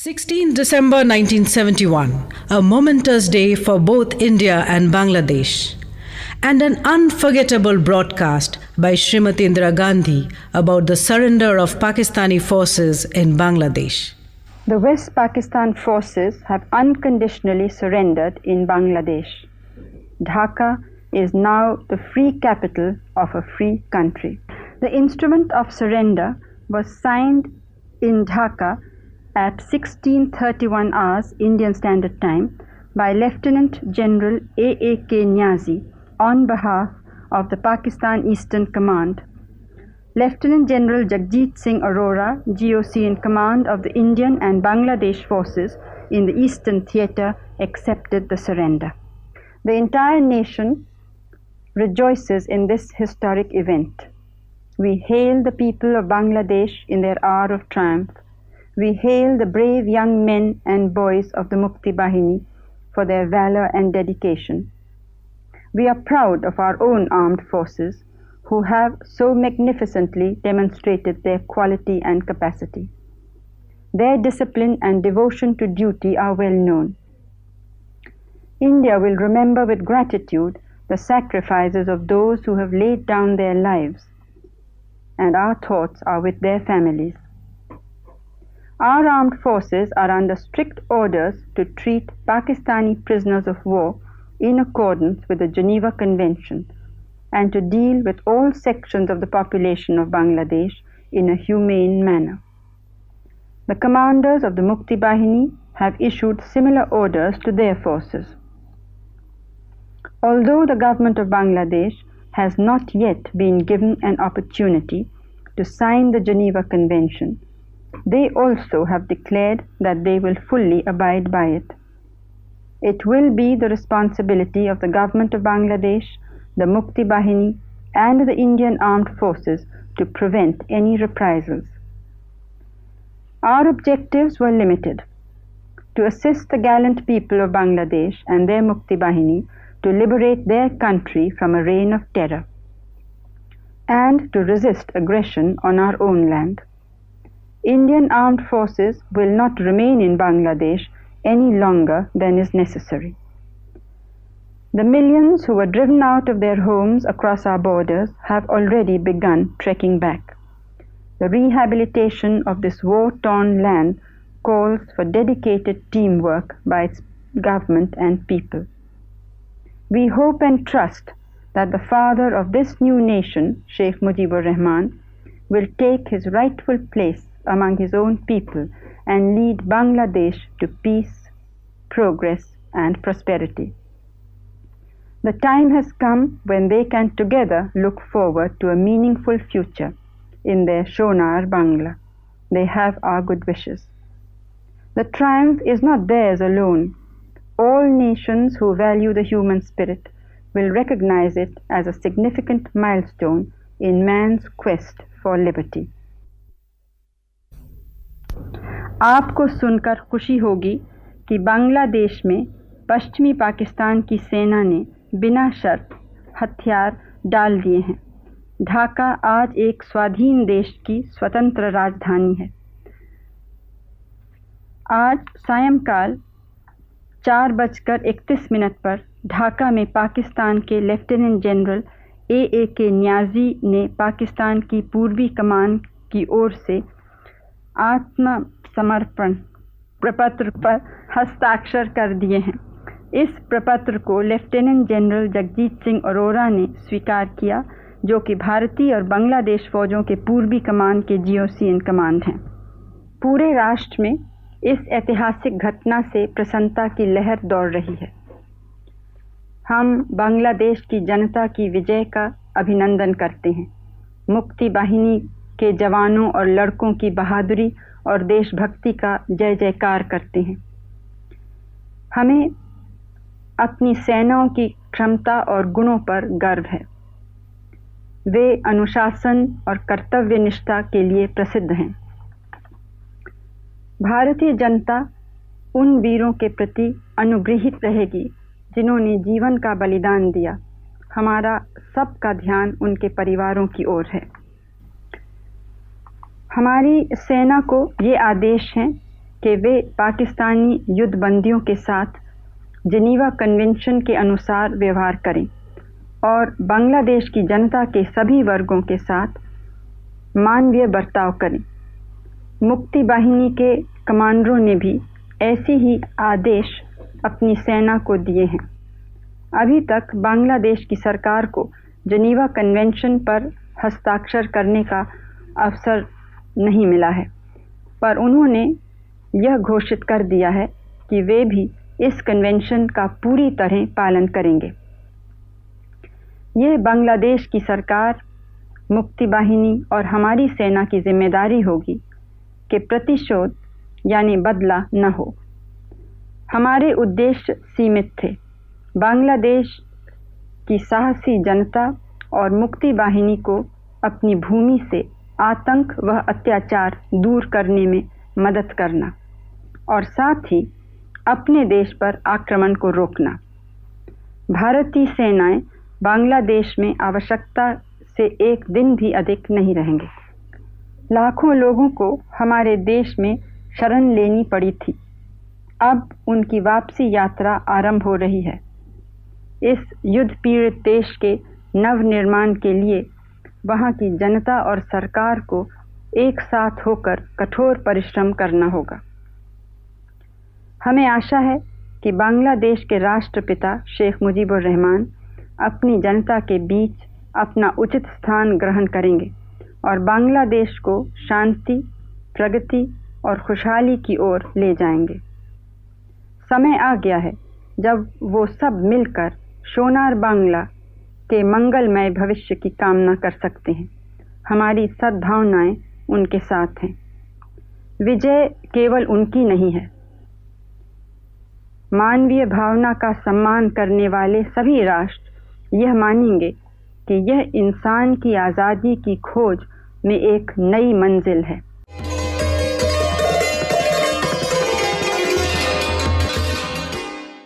16 December 1971, a momentous day for both India and Bangladesh, and an unforgettable broadcast by Srimati Indira Gandhi about the surrender of Pakistani forces in Bangladesh. The West Pakistan forces have unconditionally surrendered in Bangladesh. Dhaka is now the free capital of a free country. The instrument of surrender was signed in Dhaka at 16:31 hours Indian Standard Time by Lieutenant General A.A.K. Niazi on behalf of the Pakistan Eastern Command. Lieutenant General Jagjit Singh Arora, GOC in command of the Indian and Bangladesh forces in the Eastern Theatre, accepted the surrender. The entire nation rejoices in this historic event. We hail the people of Bangladesh in their hour of triumph. We hail the brave young men and boys of the Mukti Bahini for their valor and dedication. We are proud of our own armed forces who have so magnificently demonstrated their quality and capacity. Their discipline and devotion to duty are well known. India will remember with gratitude the sacrifices of those who have laid down their lives, and our thoughts are with their families. Our armed forces are under strict orders to treat Pakistani prisoners of war in accordance with the Geneva Convention and to deal with all sections of the population of Bangladesh in a humane manner. The commanders of the Mukti Bahini have issued similar orders to their forces. Although the government of Bangladesh has not yet been given an opportunity to sign the Geneva Convention, they also have declared that they will fully abide by it. It will be the responsibility of the government of Bangladesh, the Mukti Bahini, and the Indian armed forces to prevent any reprisals. Our objectives were limited: to assist the gallant people of Bangladesh and their Mukti Bahini to liberate their country from a reign of terror, and to resist aggression on our own land. Indian armed forces will not remain in Bangladesh any longer than is necessary. The millions who were driven out of their homes across our borders have already begun trekking back. The rehabilitation of this war-torn land calls for dedicated teamwork by its government and people. We hope and trust that the father of this new nation, Sheikh Mujibur Rahman, will take his rightful place among his own people and lead Bangladesh to peace, progress, and prosperity. The time has come when they can together look forward to a meaningful future in their Shonar Bangla. They have our good wishes. The triumph is not theirs alone. All nations who value the human spirit will recognize it as a significant milestone in man's quest for liberty. आपको सुनकर खुशी होगी कि बांग्लादेश में पश्चिमी पाकिस्तान की सेना ने बिना शर्त हथियार डाल दिए हैं। ढाका आज एक स्वाधीन देश की स्वतंत्र राजधानी है। आज सायंकाल 4:31 पर ढाका में पाकिस्तान के लेफ्टिनेंट जनरल A.A.K. नियाज़ी ने पाकिस्तान की पूर्वी कमान की ओर से आत्मसमर्पण प्रपत्र पर हस्ताक्षर कर दिए हैं। इस प्रपत्र को लेफ्टिनेंट जनरल जगजीत सिंह अरोरा ने स्वीकार किया, जो कि भारतीय और बांग्लादेश फौजों के पूर्वी कमान के GOC इन कमांड हैं। पूरे राष्ट्र में इस ऐतिहासिक घटना से प्रसन्नता की लहर दौड़ रही है। हम बांग्लादेश की जनता की विजय का अभिनंदन करते हैं। मुक्ति बाहिनी के जवानों और लड़कों की बहादुरी और देशभक्ति का जय जयकार करते हैं। हमें अपनी सेनाओं की क्षमता और गुणों पर गर्व है। वे अनुशासन और कर्तव्य निष्ठा के लिए प्रसिद्ध हैं। भारतीय जनता उन वीरों के प्रति अनुग्रहित रहेगी जिन्होंने जीवन का बलिदान दिया। हमारा सबका ध्यान उनके परिवारों की ओर है। हमारी सेना को ये आदेश हैं कि वे पाकिस्तानी युद्धबंदियों के साथ जिनीवा कन्वेंशन के अनुसार व्यवहार करें और बांग्लादेश की जनता के सभी वर्गों के साथ मानवीय बर्ताव करें। मुक्ति बाहिनी के कमांडरों ने भी ऐसे ही आदेश अपनी सेना को दिए हैं। अभी तक बांग्लादेश की सरकार को जिनीवा कन्वेंशन पर हस्ताक्षर करने का अवसर नहीं मिला है, पर उन्होंने यह घोषित कर दिया है कि वे भी इस कन्वेंशन का पूरी तरह पालन करेंगे। यह बांग्लादेश की सरकार, मुक्ति बाहिनी और हमारी सेना की जिम्मेदारी होगी कि प्रतिशोध यानी बदला न हो। हमारे उद्देश्य सीमित थे। बांग्लादेश की साहसी जनता और मुक्ति बाहिनी को अपनी भूमि से आतंक व अत्याचार दूर करने में मदद करना और साथ ही अपने देश पर आक्रमण को रोकना। भारतीय सेनाएं बांग्लादेश में आवश्यकता से एक दिन भी अधिक नहीं रहेंगे। लाखों लोगों को हमारे देश में शरण लेनी पड़ी थी। अब उनकी वापसी यात्रा आरंभ हो रही है। इस युद्ध पीड़ित देश के नवनिर्माण के लिए वहाँ की जनता और सरकार को एक साथ होकर कठोर परिश्रम करना होगा। हमें आशा है कि बांग्लादेश के राष्ट्रपिता शेख मुजीबुर रहमान अपनी जनता के बीच अपना उचित स्थान ग्रहण करेंगे और बांग्लादेश को शांति, प्रगति और खुशहाली की ओर ले जाएंगे। समय आ गया है जब वो सब मिलकर सोनार बांग्ला के मंगलमय भविष्य की कामना कर सकते हैं। हमारी सद्भावनाएं उनके साथ हैं। विजय केवल उनकी नहीं है। मानवीय भावना का सम्मान करने वाले सभी राष्ट्र यह मानेंगे कि यह इंसान की आज़ादी की खोज में एक नई मंजिल है।